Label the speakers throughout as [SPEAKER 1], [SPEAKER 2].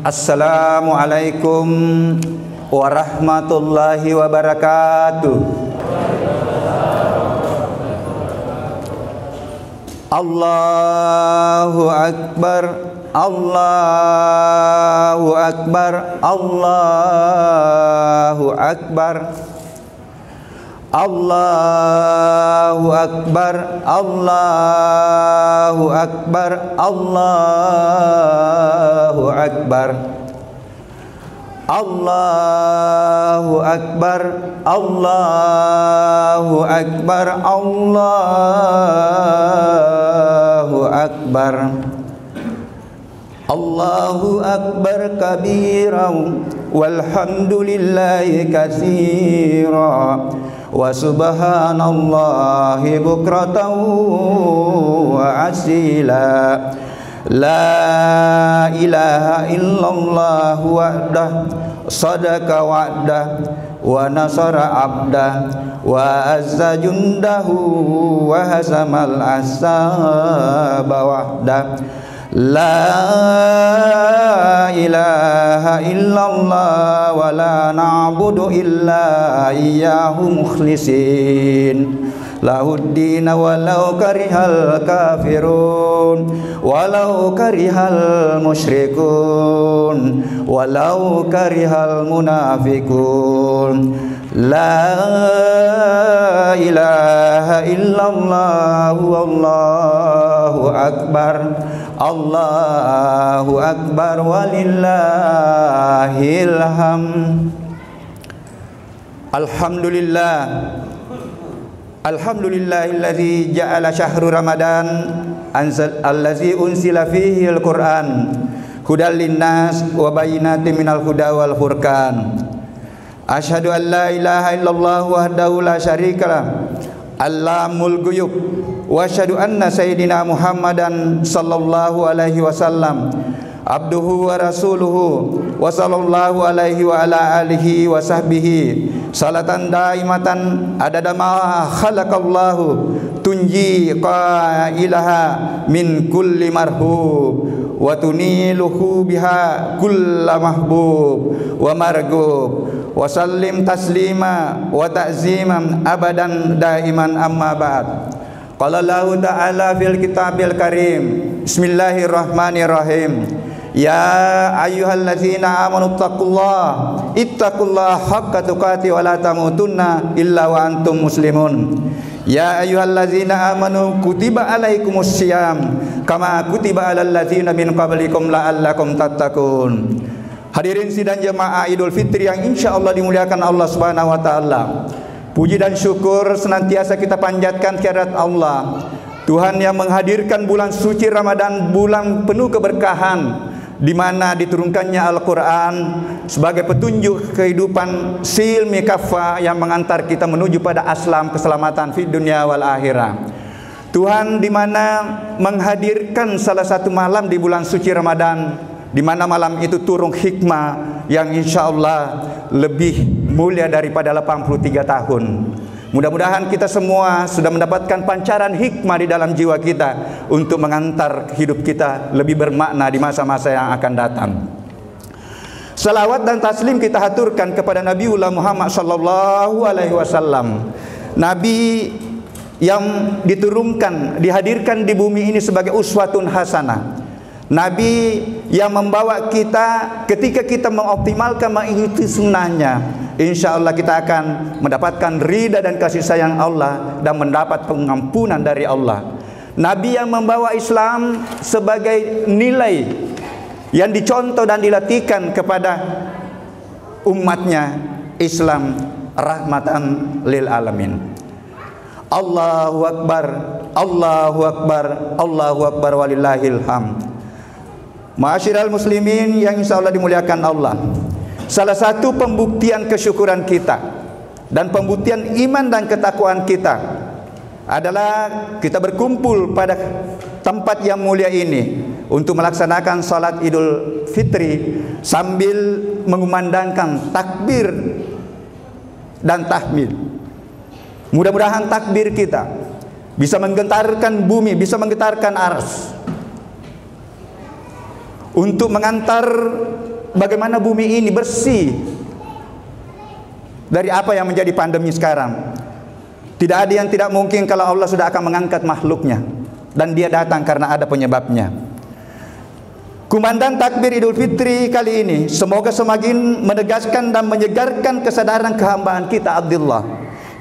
[SPEAKER 1] Assalamualaikum warahmatullahi wabarakatuh. Allahu Akbar, Allahu Akbar, Allahu Akbar, Allahu Akbar, Allahu Akbar, Allahu Akbar, Allahu Akbar, Allahu Akbar, Allahu Akbar, Allahu Akbar kabiran walhamdulillahi katsira wa subhanallahi bukratan wa asila. La ilaha illallah wahdah sadaqa wa'dah wa nasara abdah wa azza jundahu wa hasamal ahsaba wahdah. La ilaha illallah wa la na'budu illa iyyahu mukhlisin lahuddin walau karihal kafirun walau karihal musyrikun walau karihal munafikun. La ilaha illallah wallahu akbar, Allahu akbar walillahil hamd. Alhamdulillah, alhamdulillahilladzi ja'ala syahru ramadan allazi unsila fihi al-Qur'an hudal linnas wa bayyinatin minal huda wal furqan. Asyhadu an la ilaha illallah wahdahu la syarikalah allamul ghuyub wa asyhadu anna sayyidina Muhammadan sallallahu alaihi wasallam abduhu wa rasuluhu wa sallallahu alaihi wa ala alihi wa sahbihi salatan daimatan adada ma khalaqallahu tunji qailaha min kulli marhub wa tuniluhu biha kulla mahbub wa margub wa sallim taslima wa ta'ziman abadan daiman amma ba'd. Qala Allahu ta'ala fil kitabil karim, bismillahirrahmanirrahim, ya ayyuhallazina amanu ittaqullaha haqqa tuqatih wa la tamutunna illa wa antum muslimun. Ya ayyuhallazina amanu kutiba alaikumus syiyam kama kutiba alal ladzina min qablikum la'allakum tattaqun. Hadirin sidang jemaah Idul Fitri yang insya Allah dimuliakan Allah Subhanahu wa taala. Puji dan syukur senantiasa kita panjatkan kehadirat Allah, Tuhan yang menghadirkan bulan suci Ramadan, bulan penuh keberkahan di mana diturunkannya Al-Qur'an sebagai petunjuk kehidupan silmi kafah yang mengantar kita menuju pada aslam keselamatan fi dunia wal akhirah. Tuhan di mana menghadirkan salah satu malam di bulan suci Ramadan, di mana malam itu turun hikmah yang insya Allah lebih mulia daripada 83 tahun. Mudah-mudahan kita semua sudah mendapatkan pancaran hikmah di dalam jiwa kita untuk mengantar hidup kita lebih bermakna di masa-masa yang akan datang. Salawat dan taslim kita haturkan kepada Nabiullah Muhammad sallallahu alaihi wasallam, Nabi yang diturunkan, dihadirkan di bumi ini sebagai uswatun hasanah, Nabi yang membawa kita ketika kita mengoptimalkan mengikuti sunnahnya, insya Allah kita akan mendapatkan ridha dan kasih sayang Allah dan mendapat pengampunan dari Allah. Nabi yang membawa Islam sebagai nilai yang dicontoh dan dilatihkan kepada umatnya, Islam rahmatan lil alamin. Allahu Akbar, Allahu Akbar, Allahu Akbar walillahil hamd. Ma'asyiral muslimin yang insya Allah dimuliakan Allah, salah satu pembuktian kesyukuran kita dan pembuktian iman dan ketakwaan kita adalah kita berkumpul pada tempat yang mulia ini untuk melaksanakan salat Idul Fitri sambil mengumandangkan takbir dan tahmid. Mudah-mudahan takbir kita bisa menggetarkan bumi, bisa menggetarkan ars. untuk mengantar bagaimana bumi ini bersih dari apa yang menjadi pandemi sekarang. Tidak ada yang tidak mungkin kalau Allah sudah akan mengangkat makhluknya, dan dia datang karena ada penyebabnya. Kumandang takbir Idul Fitri kali ini semoga semakin menegaskan dan menyegarkan kesadaran kehambaan kita Abdullah,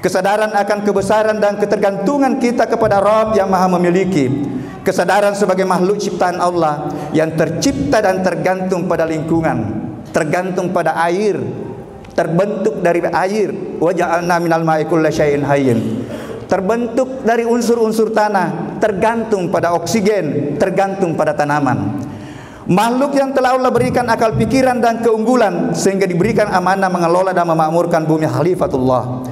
[SPEAKER 1] kesadaran akan kebesaran dan ketergantungan kita kepada Rabb yang Maha Memiliki, kesadaran sebagai makhluk ciptaan Allah yang tercipta dan tergantung pada lingkungan, tergantung pada air, terbentuk dari air. Wa ja'alna minal ma'i kulli syai'in hayyin, terbentuk dari unsur-unsur tanah, tergantung pada oksigen, tergantung pada tanaman. Makhluk yang telah Allah berikan akal pikiran dan keunggulan sehingga diberikan amanah mengelola dan memakmurkan bumi khalifatullah.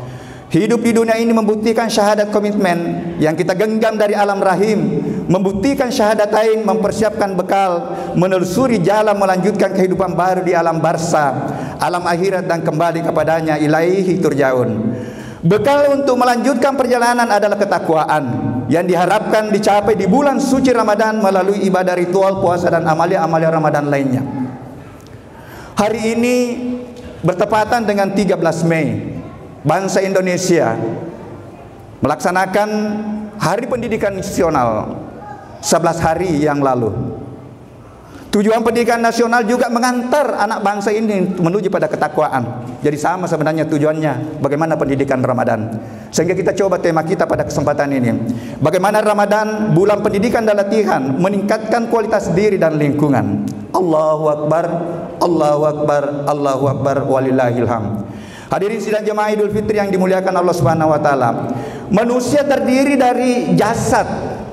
[SPEAKER 1] Hidup di dunia ini membuktikan syahadat komitmen yang kita genggam dari alam rahim, membuktikan syahadatain, mempersiapkan bekal, menelusuri jalan melanjutkan kehidupan baru di alam barzah, alam akhirat, dan kembali kepadanya, ilaihi turjaun. Bekal untuk melanjutkan perjalanan adalah ketakwaan yang diharapkan dicapai di bulan suci Ramadan melalui ibadah ritual, puasa, dan amalia-amalia Ramadan lainnya. Hari ini bertepatan dengan 13 Mei, bangsa Indonesia melaksanakan Hari Pendidikan Nasional 11 hari yang lalu. Tujuan pendidikan nasional juga mengantar anak bangsa ini menuju pada ketakwaan. Jadi sama sebenarnya tujuannya bagaimana pendidikan Ramadan. Sehingga kita coba tema kita pada kesempatan ini, bagaimana Ramadan, bulan pendidikan dan latihan, meningkatkan kualitas diri dan lingkungan. Allahu Akbar, Allahu Akbar, Allahu Akbar, walillahil hamd. Hadirin sidang jemaah Idul Fitri yang dimuliakan Allah Subhanahu wa taala. Manusia terdiri dari jasad,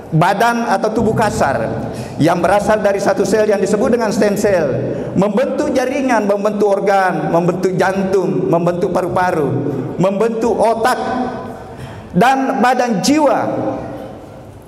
[SPEAKER 1] badan atau tubuh kasar yang berasal dari satu sel yang disebut dengan stem cell, membentuk jaringan, membentuk organ, membentuk jantung, membentuk paru-paru, membentuk otak dan badan jiwa,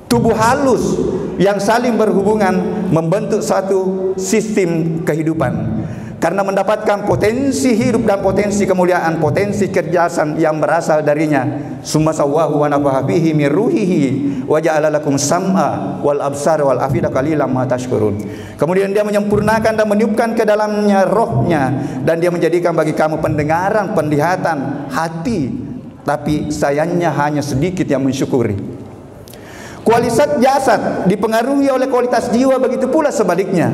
[SPEAKER 1] tubuh halus yang saling berhubungan membentuk satu sistem kehidupan. Karena mendapatkan potensi hidup dan potensi kemuliaan, potensi kecerdasan yang berasal darinya. Summa sawwahu wa nafaha fihi min ruhihi wa ja'ala lakum sam'a wal absara wal afida qalilan ma tashkurun. Kemudian dia menyempurnakan dan meniupkan ke dalamnya rohnya, dan dia menjadikan bagi kamu pendengaran, penglihatan, hati, tapi sayangnya hanya sedikit yang mensyukuri. Kualitas jasad dipengaruhi oleh kualitas jiwa, begitu pula sebaliknya.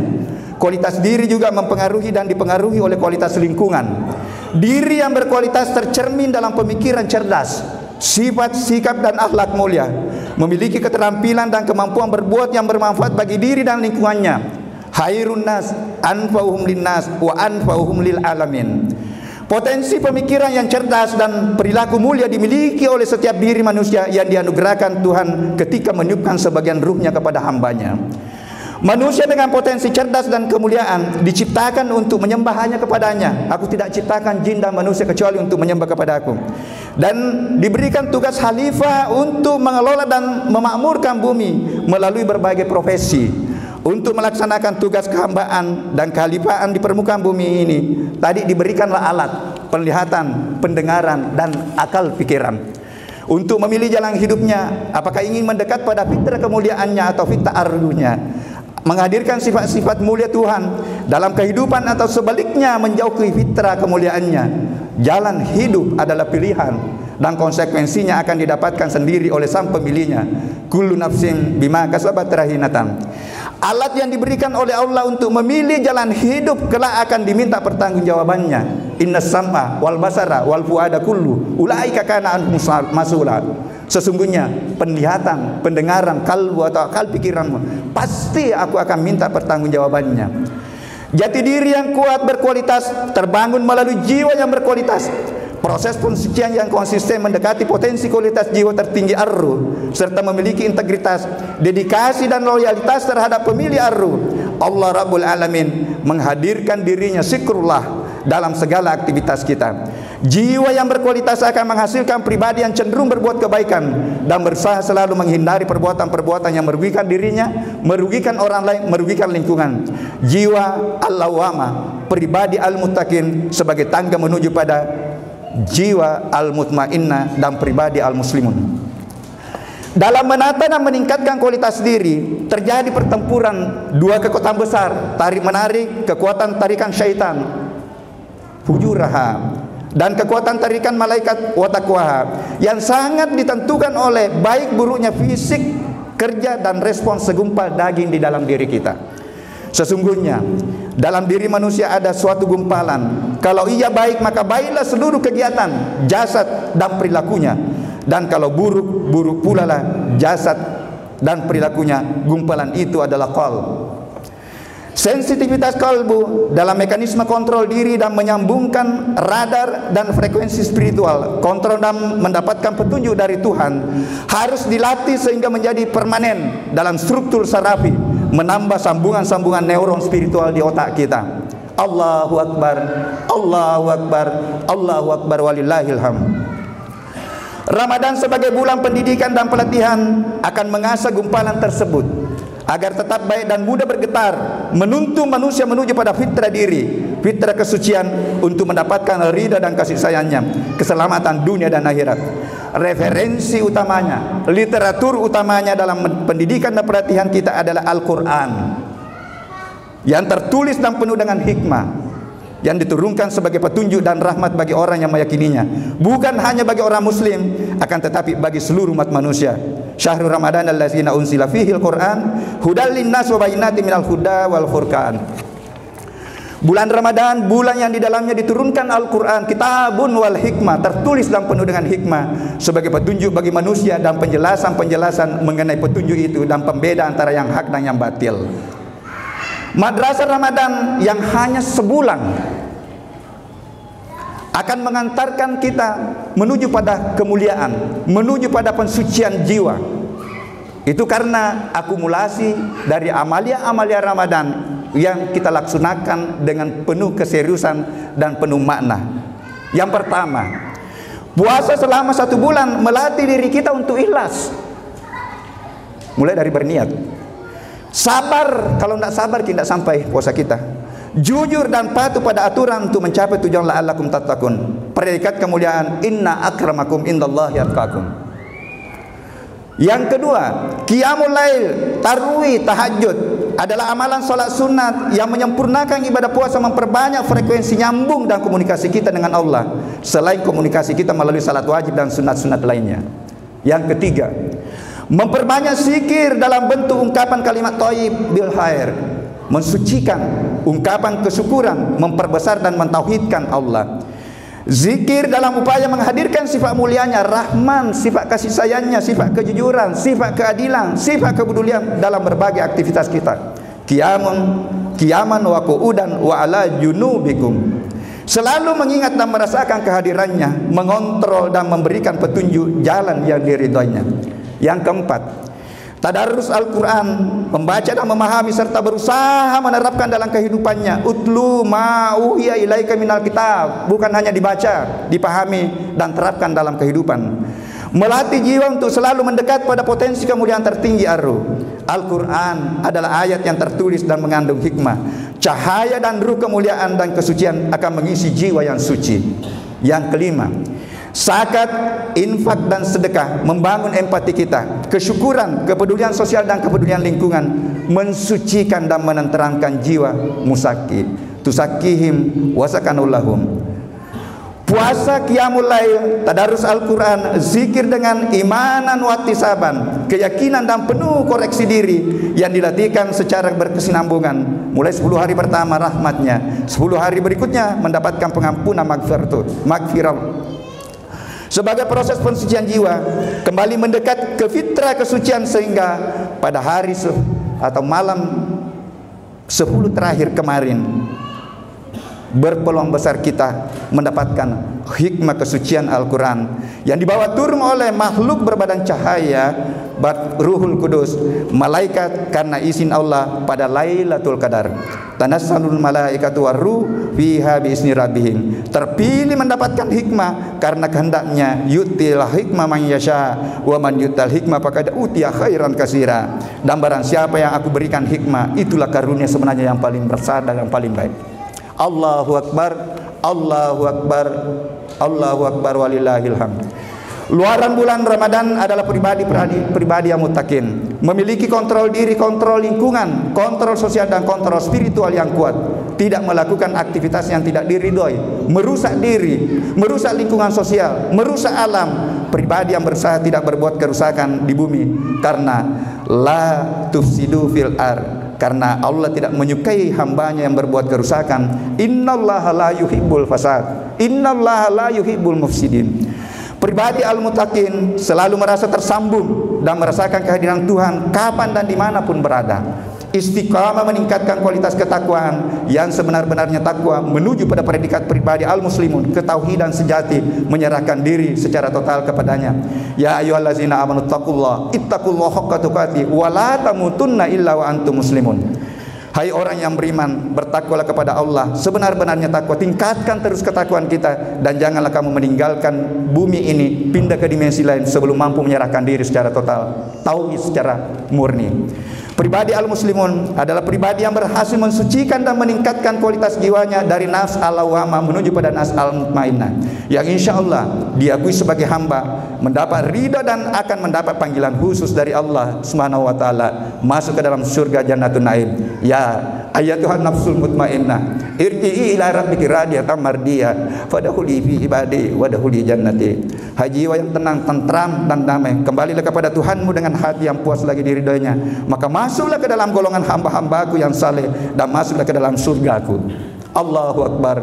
[SPEAKER 1] Kualitas diri juga mempengaruhi dan dipengaruhi oleh kualitas lingkungan. Diri yang berkualitas tercermin dalam pemikiran cerdas, sifat, sikap, dan akhlak mulia, memiliki keterampilan dan kemampuan berbuat yang bermanfaat bagi diri dan lingkungannya. Khairun nas anfa'uhum linnas wa anfa'uhum lil alamin. Potensi pemikiran yang cerdas dan perilaku mulia dimiliki oleh setiap diri manusia yang dianugerahkan Tuhan ketika meniupkan sebagian ruhnya kepada hambanya. Manusia dengan potensi cerdas dan kemuliaan diciptakan untuk menyembah hanya kepadanya. Aku tidak ciptakan jin dan manusia kecuali untuk menyembah kepada aku. Dan diberikan tugas khalifah untuk mengelola dan memakmurkan bumi melalui berbagai profesi. Untuk melaksanakan tugas kehambaan dan kehalifaan di permukaan bumi ini, tadi diberikanlah alat, penglihatan, pendengaran, dan akal pikiran. Untuk memilih jalan hidupnya, apakah ingin mendekat pada fitrah kemuliaannya atau fitrah arruhnya, menghadirkan sifat-sifat mulia Tuhan dalam kehidupan, atau sebaliknya menjauhi fitrah kemuliaannya. Jalan hidup adalah pilihan dan konsekuensinya akan didapatkan sendiri oleh sang pemilihnya. Kullu nafsin bima kasabat rahinatan. Alat yang diberikan oleh Allah untuk memilih jalan hidup kelak akan diminta pertanggungjawabannya. Innas sam'a wal basara wal fuada kullu ulaika kana an masula. Sesungguhnya penglihatan, pendengaran, kalbu atau akal pikiranmu, pasti aku akan minta pertanggungjawabannya. Jati diri yang kuat berkualitas terbangun melalui jiwa yang berkualitas. Proses pensucian yang konsisten mendekati potensi kualitas jiwa tertinggi ar-ruh, serta memiliki integritas, dedikasi, dan loyalitas terhadap pemilih ar-ruh. Allah Rabbul Alamin menghadirkan dirinya zikrullah dalam segala aktivitas kita. Jiwa yang berkualitas akan menghasilkan pribadi yang cenderung berbuat kebaikan dan berusaha selalu menghindari perbuatan-perbuatan yang merugikan dirinya, merugikan orang lain, merugikan lingkungan. Jiwa al-lawama, pribadi al-muttaqin, sebagai tangga menuju pada jiwa al-mutmainnah dan pribadi al-muslimun. Dalam menata dan meningkatkan kualitas diri, terjadi pertempuran dua kekuatan besar, tarik-menarik, kekuatan tarikan syaitan, hujuraha, dan kekuatan tarikan malaikat wa taqwaha, yang sangat ditentukan oleh baik buruknya fisik, kerja, dan respons segumpal daging di dalam diri kita. Sesungguhnya dalam diri manusia ada suatu gumpalan. Kalau ia baik, maka baiklah seluruh kegiatan, jasad, dan perilakunya. Dan kalau buruk, buruk pula lah jasad dan perilakunya. Gumpalan itu adalah qalb. Sensitivitas kalbu dalam mekanisme kontrol diri dan menyambungkan radar dan frekuensi spiritual, kontrol dan mendapatkan petunjuk dari Tuhan, harus dilatih sehingga menjadi permanen dalam struktur sarafi, menambah sambungan-sambungan neuron spiritual di otak kita. Allahu Akbar, Allahu Akbar, Allahu Akbar, walillahil hamd. Ramadan sebagai bulan pendidikan dan pelatihan akan mengasah gumpalan tersebut agar tetap baik dan mudah bergetar, menuntun manusia menuju pada fitrah diri, fitrah kesucian, untuk mendapatkan ridha dan kasih sayangnya, keselamatan dunia dan akhirat. Referensi utamanya, literatur utamanya dalam pendidikan dan pelatihan kita adalah Al-Quran, yang tertulis dan penuh dengan hikmah, yang diturunkan sebagai petunjuk dan rahmat bagi orang yang meyakininya, bukan hanya bagi orang muslim, akan tetapi bagi seluruh umat manusia. Syahrul Ramadan allazina unsila fihil Quran hudal linnas wa bayyinatin minal huda wal furqan. Bulan Ramadan, bulan yang di dalamnya diturunkan Al-Quran, kitabun wal hikmah, tertulis dan penuh dengan hikmah, sebagai petunjuk bagi manusia dan penjelasan-penjelasan mengenai petunjuk itu dan pembeda antara yang hak dan yang batil. Madrasah Ramadan yang hanya sebulan akan mengantarkan kita menuju pada kemuliaan, menuju pada pensucian jiwa. Itu karena akumulasi dari amalia-amalia Ramadan yang kita laksanakan dengan penuh keseriusan dan penuh makna. Yang pertama, puasa selama 1 bulan melatih diri kita untuk ikhlas, mulai dari berniat. Sabar, kalau tidak sabar tidak sampai puasa kita. Jujur dan patuh pada aturan untuk mencapai tujuan la'allakum tattaqun. Predikat kemuliaan, inna akramakum indallahi atqakum. Yang kedua, qiyamul lail, tarawih, tahajud adalah amalan salat sunat yang menyempurnakan ibadah puasa, memperbanyak frekuensi nyambung dan komunikasi kita dengan Allah, selain komunikasi kita melalui salat wajib dan sunat-sunat lainnya. Yang ketiga, memperbanyak zikir dalam bentuk ungkapan kalimat thayyib bil khair, mensucikan, ungkapan kesyukuran, memperbesar dan mentauhidkan Allah. Zikir dalam upaya menghadirkan sifat mulianya Rahman, sifat kasih sayangnya, sifat kejujuran, sifat keadilan, sifat kepedulian dalam berbagai aktivitas kita. Qiyaman wa qu'udan wa ala junubikum, selalu mengingat dan merasakan kehadirannya, mengontrol dan memberikan petunjuk jalan yang diridhoinya. Yang keempat, tadarus Al-Quran, membaca dan memahami serta berusaha menerapkan dalam kehidupannya. Utlu ma'uhiya ilaika minal kitab, bukan hanya dibaca, dipahami dan terapkan dalam kehidupan. Melatih jiwa untuk selalu mendekat pada potensi kemuliaan tertinggi ar-ruh. Al-Quran adalah ayat yang tertulis dan mengandung hikmah. Cahaya dan ruh kemuliaan dan kesucian akan mengisi jiwa yang suci. Yang kelima, zakat, infak dan sedekah membangun empati kita, kesyukuran, kepedulian sosial dan kepedulian lingkungan, mensucikan dan menenteramkan jiwa. Musaki tusakihim wasakanullahum. Puasa, qiyamul lail, tadarus Al-Quran, zikir dengan imanan watisaban, keyakinan dan penuh koreksi diri yang dilatihkan secara berkesinambungan. Mulai 10 hari pertama rahmatnya, 10 hari berikutnya mendapatkan pengampunan magfirah. Sebagai proses pensucian jiwa, kembali mendekat ke fitrah kesucian, sehingga pada hari atau malam 10 terakhir kemarin berpeluang besar kita mendapatkan hikmah kesucian Al-Quran yang dibawa turun oleh makhluk berbadan cahaya, Ruhul Kudus, malaikat karena izin Allah pada Lailatul Qadar. Tanassalul malaikatu warruh fiha biizni rabbihim. Terpilih mendapatkan hikmah karena kehendaknya. Yutil hikmah man yasha wa man yutal hikmah faqad utiya khairan katsira. Dan barang siapa yang aku berikan hikmah, itulah karunia sebenarnya yang paling besar dan yang paling baik. Allahu Akbar, Allahu Akbar, Allahu Akbar, walillahil hamd. Luaran bulan Ramadan adalah pribadi yang muttaqin, memiliki kontrol diri, kontrol lingkungan, kontrol sosial dan kontrol spiritual yang kuat, tidak melakukan aktivitas yang tidak diridhoi, merusak diri, merusak lingkungan sosial, merusak alam. Pribadi yang berusaha tidak berbuat kerusakan di bumi, karena la tufsidu fil ard, karena Allah tidak menyukai hambanya yang berbuat kerusakan. Innallaha la yuhibbul fasad, innallaha la yuhibbul mufsidin. Pribadi al-muttaqin selalu merasa tersambung dan merasakan kehadiran Tuhan kapan dan dimanapun berada. Istiqamah meningkatkan kualitas ketakwaan yang sebenar-benarnya takwa menuju pada predikat pribadi al-muslimun, ketauhidan sejati, menyerahkan diri secara total kepadanya. Ya ayyuhallazina amanu taqullaha ittaqullaha haqqa tuqatih wa la tamutunna illa wa antum muslimun. Hai orang yang beriman, bertakwalah kepada Allah sebenar-benarnya takwa. Tingkatkan terus ketakwaan kita, dan janganlah kamu meninggalkan bumi ini, pindah ke dimensi lain sebelum mampu menyerahkan diri secara total, tauhid secara murni. Pribadi al-muslimun adalah pribadi yang berhasil mensucikan dan meningkatkan kualitas jiwanya dari nafs al-lawwamah menuju pada nafs al-mutmainnah, yang insya Allah diakui sebagai hamba, mendapat ridha dan akan mendapat panggilan khusus dari Allah Subhanahu wa taala, masuk ke dalam surga Jannatun Naim. Ya ayyatuhan nafsul mutmainnah, irji'i ila rabbiki radiyatan mardiyah, fadkhuli fi ibadi wadkhuli jannati. Hai jiwa yang tenang, tentram dan damai, kembalilah kepada Tuhanmu dengan hati yang puas lagi diridhoinya, maka masuklah ke dalam golongan hamba-hambaku yang saleh, dan masuklah ke dalam surgaku. Allahu Akbar,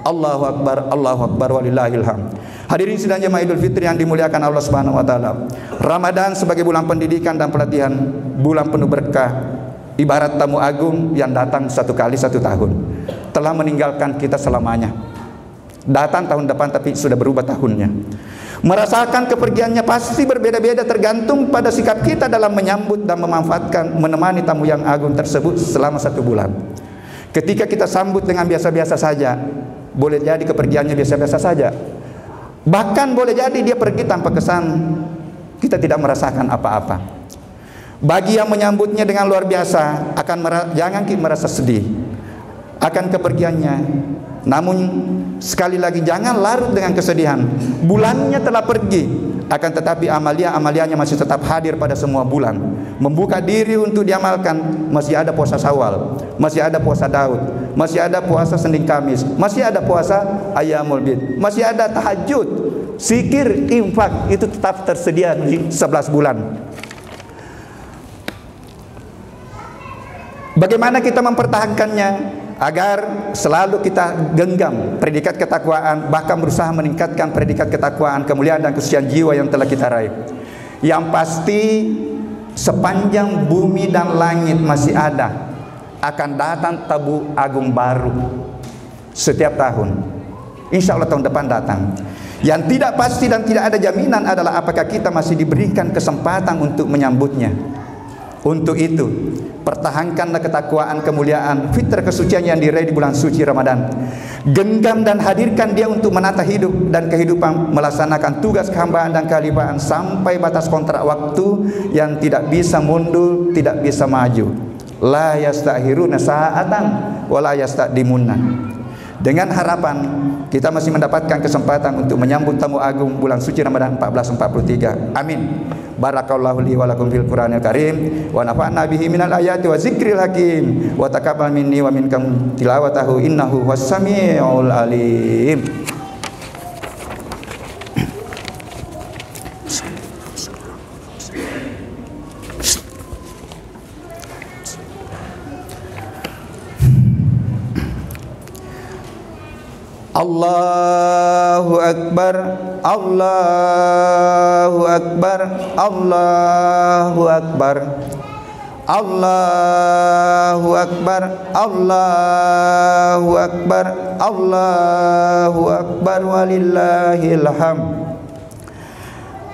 [SPEAKER 1] Allahu Akbar, Allahu Akbar, walillahil hamd. Hadirin sidang jemaah Idul Fitri yang dimuliakan Allah Subhanahu wa taala. Ramadan sebagai bulan pendidikan dan pelatihan, bulan penuh berkah, ibarat tamu agung yang datang satu kali satu tahun, telah meninggalkan kita selamanya. Datang tahun depan tapi sudah berubah tahunnya. Merasakan kepergiannya pasti berbeda-beda tergantung pada sikap kita dalam menyambut dan memanfaatkan, menemani tamu yang agung tersebut selama 1 bulan. Ketika kita sambut dengan biasa-biasa saja, boleh jadi kepergiannya biasa-biasa saja. Bahkan boleh jadi dia pergi tanpa kesan, kita tidak merasakan apa-apa. Bagi yang menyambutnya dengan luar biasa, jangan kita merasa sedih akan kepergiannya. Namun sekali lagi jangan larut dengan kesedihan. Bulannya telah pergi, akan tetapi amalia-amalianya masih tetap hadir pada semua bulan. Membuka diri untuk diamalkan, masih ada puasa Syawal, masih ada puasa Daud, masih ada puasa Senin Kamis, masih ada puasa Ayyamul Bid, masih ada tahajud, zikir, infak, itu tetap tersedia di 11 bulan. Bagaimana kita mempertahankannya? Agar selalu kita genggam predikat ketakwaan, bahkan berusaha meningkatkan predikat ketakwaan, kemuliaan dan kesucian jiwa yang telah kita raih. Yang pasti sepanjang bumi dan langit masih ada, akan datang tamu agung baru setiap tahun. Insya Allah tahun depan datang. Yang tidak pasti dan tidak ada jaminan adalah apakah kita masih diberikan kesempatan untuk menyambutnya. Untuk itu, pertahankanlah ketakwaan, kemuliaan, fitrah kesucian yang diraih di bulan suci Ramadan. Genggam dan hadirkan dia untuk menata hidup dan kehidupan, melaksanakan tugas kehambaan dan kehalifaan sampai batas kontrak waktu yang tidak bisa mundur, tidak bisa maju. La yastakhiruna sa'atan wa la yastaqdimuna. Dengan harapan kita masih mendapatkan kesempatan untuk menyambut tamu agung bulan suci Ramadan 1443. Amin. Barakallahu li wa lakum fil Qur'anil Karim wa nafa'na bihi minal ayati wa zikril hakim wa taqabbal minni wa minkum tilawatahu innahu was-sami'ul alim. Allahu Akbar, Allahu Akbar, Allahu Akbar, Allahu Akbar, Allahu Akbar, Allahu Akbar, walillahil hamd.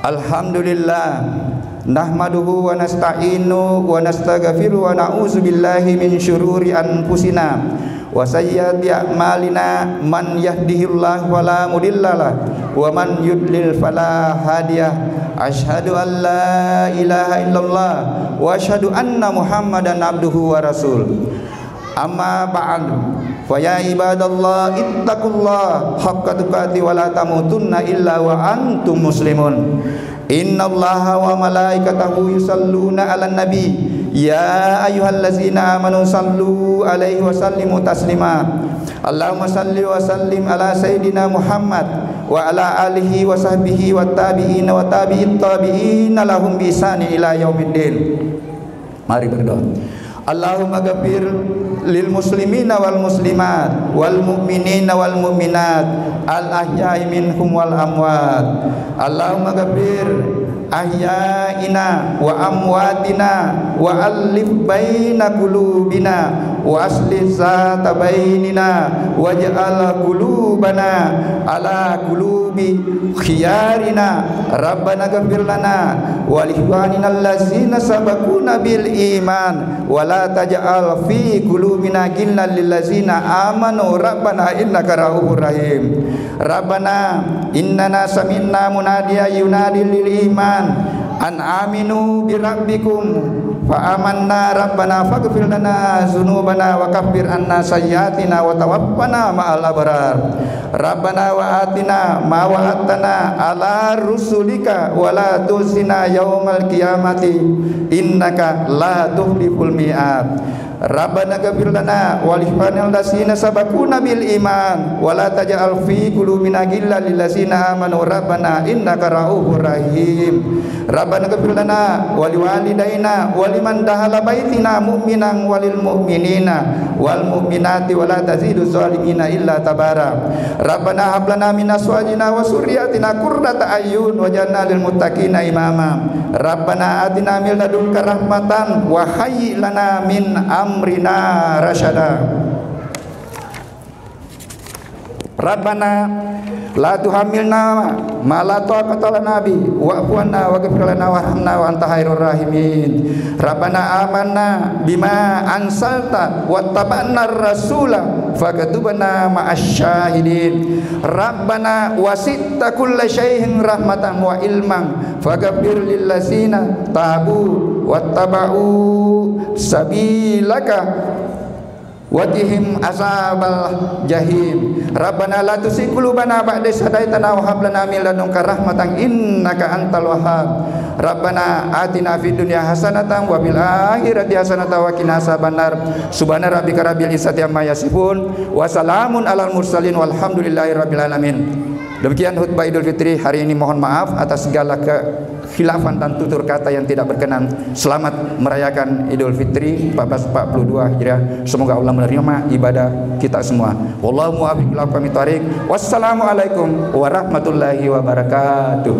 [SPEAKER 1] Alhamdulillah, nahmaduhu wa nasta'inu wa nastaghfiru wa na'udzu billahi min syururi anfusina wa sayyiati a'malina, man yahdihillahu fala mudhillalah wa man yudlil fala hadiyah. Asyhadu an la ilaha illallah wa asyhadu anna Muhammadan abduhu wa rasul. Amma ba'du, Fa ya ibadallah ittaqullah haqqa tuqatih wa la tamutunna illa wa antum muslimun. Innallaha wa malaikatahu yusalluna 'alan nabi ya ayyuhallazina amanu sallu 'alaihi wa sallimu taslima. Allahumma salli wa sallim ala sayyidina Muhammad wa ala alihi wa sahbihi wa tabi'ina wa tabi'it tabi'ina lahum bi ihsani ila yaumiddin. Mari berdoa. Allahumma ghafir lil muslimina wal muslimat wal mu'minina wal mu'minat al ahya'i minhum wal amwat. Allahumma ghafir ahyaina wa amwatina wa alif baina qulubina wa aslih zata bainina waj'al qulubana ala qulubi khiyarina. Rabbana ghfir lana wa li ikhwanina allazina sabaquna bil iman wa la taj'al fi qulubina ghillan lil ladzina amanu rabbana innaka ra'ufur rahim. Rabbana innana sami'na munadiyan yunadi lil iman an aminu bi rabbikum fa amanna rabbana faghfir lana dzunubana wa kaffir anna sayyi'atina wa tawaffana ma'al abrar. Rabbana wa atina ma wa'adtana ala rusulika wa la tusina yaumal qiyamati innaka la tukhliful mi'ad. Rabbana ghfir lana wa li ikhwanil ladzina sabaquna bil iman wa la taj'al fi qulubina ghillan lil ladzina amanu rabbana innaka ra'ufur rahim. Rabbana ghfir lana wa li walidaina wa liman dakhala baitina mu'minan walil mu'minina wal mu'minati wa la tazidu zalimina illa tabara. Rabbana hab lana min azwajina wa dzurriyyatina qurrata a'yun waj'alna lil muttaqina imama. Rabbana atina min ladunka rahmatan wa hayyi lana min amrina rasyada. Rabbana la tuhamilna ma la taqata lana bi wa'fu anna waghfir lana warhamna wa anta khairur rahimin. Rabbana amanna bima ansalta wattaba'na ar-rasula fakatubna ma'asy syahidin. Rabbana wasi'ta kulla syai'in rahmatan wa ilman faghfir lil ladzina tabu wattaba'u sabilaka watihim azabal jahim. Rabbana la tuzigh qulubana ba'da idh hadaitana wa hab lana min ladunka rahmatan innaka antal wahhab. Rabbana atina fid dunya hasanatan wa fil akhirati hasanatan wa qina azabannar. Subhana rabbika rabbil izzati amma yasifun wa salamun alal mursalin walhamdulillahi rabbil alamin. Demikian khutbah Idul Fitri hari ini. Mohon maaf atas segala kekhilafan dan tutur kata yang tidak berkenan. Selamat merayakan Idul Fitri 1442 Hijriah. Semoga Allah menerima ibadah kita semua. Wallahu muwaffiq ila aqwamit thoriq. Wassalamualaikum warahmatullahi wabarakatuh.